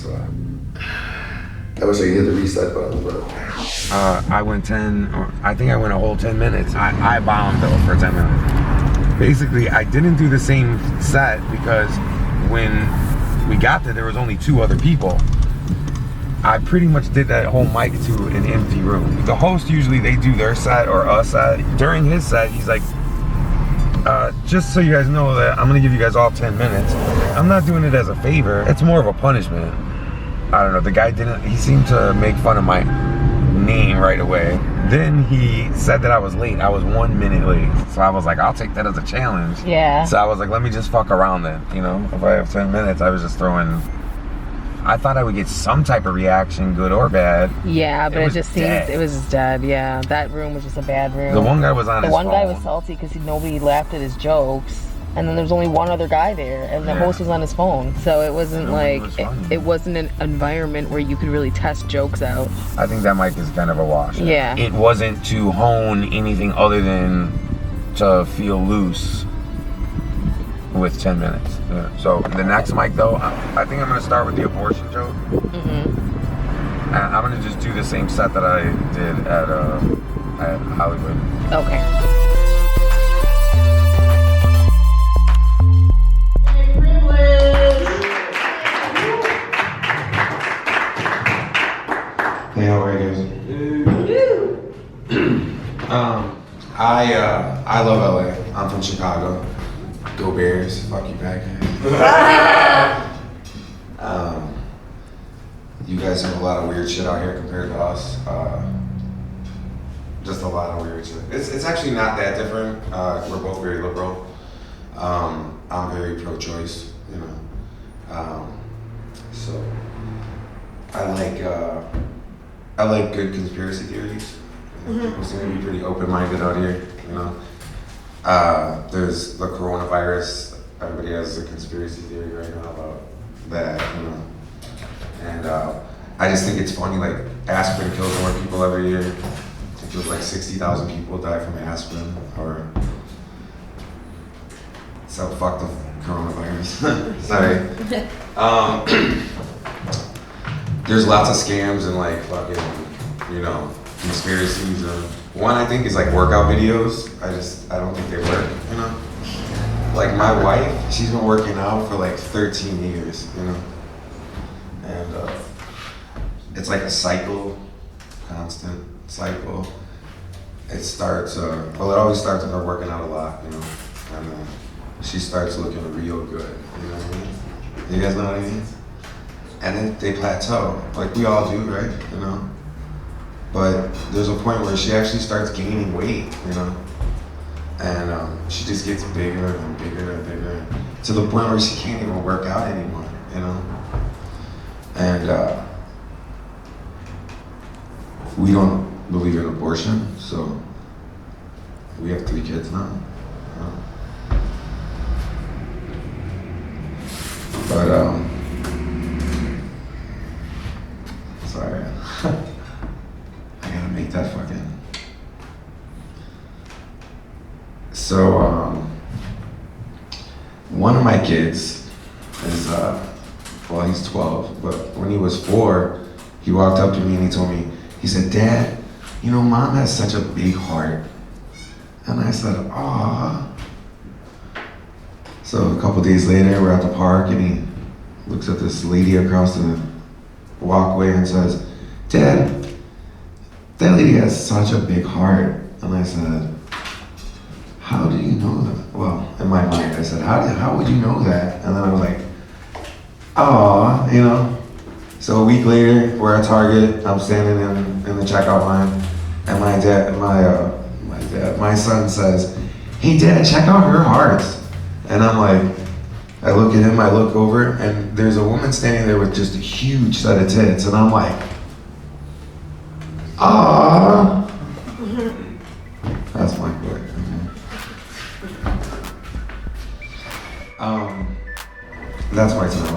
So I wish I could hit the reset button, but I went 10, or I think I went a whole 10 minutes. I bombed though for 10 minutes. Basically, I didn't do the same set because when we got there was only 2 other people. I pretty much did that whole mic to an empty room. The host usually they do their set or a set. During his set, he's like, just so you guys know that I'm gonna give you guys all 10 minutes. I'm not doing it as a favor. It's more of a punishment. I don't know, the guy he seemed to make fun of my name right away. Then he said that I was late. I was 1 minute late. So I was like, I'll take that as a challenge. Yeah. So I was like, let me just fuck around then. You know, if I have 10 minutes, I was just throwing. I thought I would get some type of reaction, good or bad. Yeah, but it just seemed dead. it was just dead. Yeah, that room was just a bad room. The one guy was on his phone. The one guy was salty because nobody laughed at his jokes, and then there was only one other guy there, and the host was on his phone. So it wasn't it wasn't an environment where you could really test jokes out. I think that mic is kind of a wash. Yeah. It wasn't to hone anything other than to feel loose with 10 minutes. Yeah. So the next mic though, I think I'm gonna start with the abortion joke. And I'm gonna just do the same set that I did at Hollywood. Okay. Hey, how are you guys? I love LA. I'm from Chicago. Go Bears. Fuck you, Packers. You guys have a lot of weird shit out here compared to us. Just a lot of weird shit. It's actually not that different. We're both very liberal. I'm very pro-choice, you know. So I like good conspiracy theories. People seem to be pretty open-minded out here, you know. There's the coronavirus. Everybody has a conspiracy theory right now about that, you know. And I just think it's funny, like, aspirin kills more people every year. It feels like 60,000 people die from aspirin, or so fuck the coronavirus. Sorry. There's lots of scams and like fucking, you know, conspiracies. One I think is like workout videos. I don't think they work, you know. Like my wife, she's been working out for like 13 years, you know. And it's like a cycle, constant cycle. It starts, well, it always starts with her working out a lot, you know. And she starts looking real good, you know what I mean? You guys know what I mean? And then they plateau, like we all do, right? You know? But there's a point where she actually starts gaining weight, you know? And she just gets bigger and bigger and bigger, to the point where she can't even work out anymore, you know? And we don't believe in abortion, so we have 3 kids now. You know? But sorry. I gotta make that fucking. So one of my kids is well, he's 12, but when he was 4, he walked up to me and he told me, he said, "Dad, you know, Mom has such a big heart." And I said, "Aw." So a couple days later, we're at the park and he looks at this lady across the walkway and says, "Dad, that lady has such a big heart." And I said, "How do you know that?" Well, in my mind, I said, how would you know that? And then I was like, "Aw," you know. So a week later, we're at Target. I'm standing in the checkout line, and my son says, "Hey, Dad, check out her hearts." And I'm like, I look at him, I look over, and there's a woman standing there with just a huge set of tits, and I'm like, "Ah." That's my boy. That's my time.